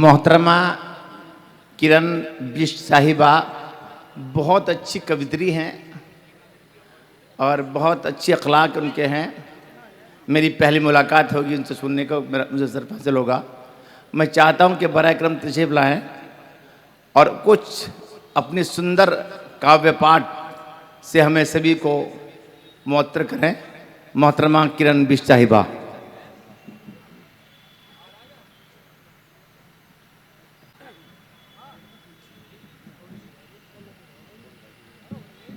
मोहतरमा किरण बिष्ट साहिबा बहुत अच्छी कवित्री हैं और बहुत अच्छे अखलाक उनके हैं। मेरी पहली मुलाकात होगी उनसे, सुनने को मुझे सिर्फ हासिल होगा। मैं चाहता हूं कि बराए करम तशरीफ लाएं और कुछ अपनी सुंदर काव्य पाठ से हमें सभी को मुअत्तर करें। मोहतरमा किरण बिष्ट साहिबा।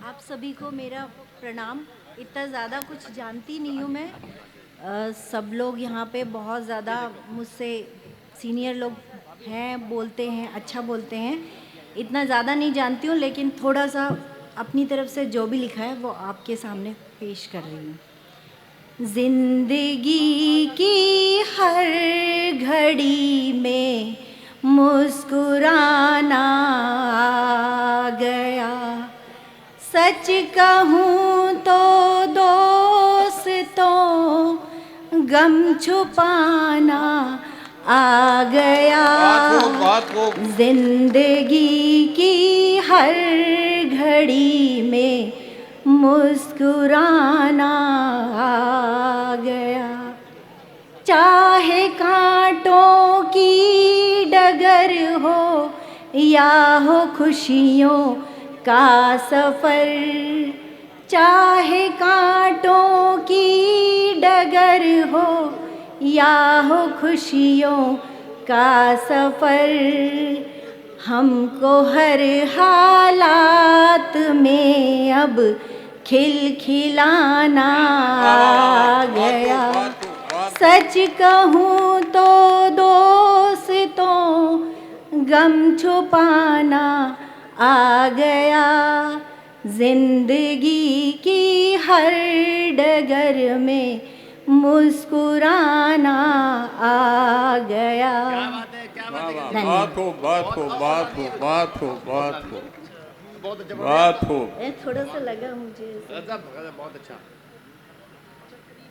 आप सभी को मेरा प्रणाम। इतना ज़्यादा कुछ जानती नहीं हूँ मैं। सब लोग यहाँ पे बहुत ज़्यादा मुझसे सीनियर लोग हैं, बोलते हैं, अच्छा बोलते हैं। इतना ज़्यादा नहीं जानती हूँ, लेकिन थोड़ा सा अपनी तरफ से जो भी लिखा है वो आपके सामने पेश कर रही हूँ। जिंदगी की हर घड़ी में मुस्कुराना आ गया। सच कहूँ तो दोस्तों गम छुपाना आ गया। जिंदगी की हर घड़ी में मुस्कुराना आ गया। चाहे कांटों की डगर हो या हो खुशियों का सफर, चाहे कांटों की डगर हो या हो खुशियों का सफर, हमको हर हालात में अब खिलखिलाना आ गया। सच कहूँ तो दोस्तों गम छुपाना आ गया। जिंदगी की हर डगर में मुस्कुराना आ गया। थोड़ा सा लगा मुझे बहुत अच्छा।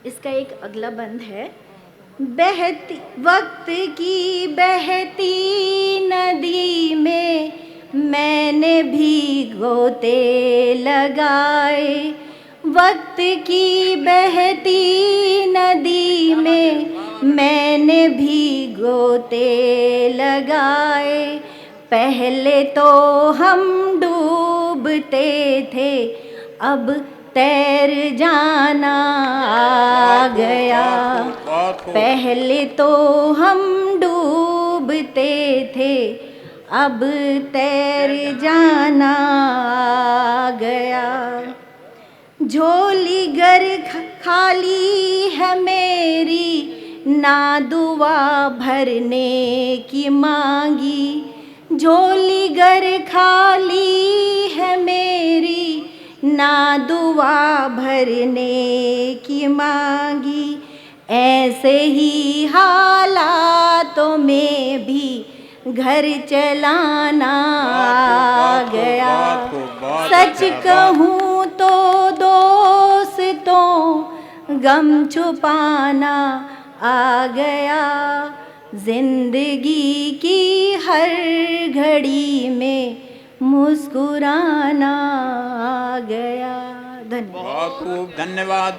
इसका एक अगला बंद है। बहती वक्त की बहती नदी में मैंने भी गोते लगाए। वक्त की बहती नदी में मैंने भी गोते लगाए। पहले तो हम डूबते थे, अब तैर जाना आ गया। पहले तो हम डूबते थे, अब तैर जाना आ गया। झोली गर खाली है मेरी, ना दुआ भरने की मांगी। झोली गर खाली है मेरी, ना दुआ भरने की मांगी। ऐसे ही हालातों में भी घर चलाना आ गया। सच कहूँ तो दोस्तों गम छुपाना आ गया। जिंदगी की हर घड़ी में मुस्कुराना आ गया। धन्यवाद। बहुत खूब धन्यवाद।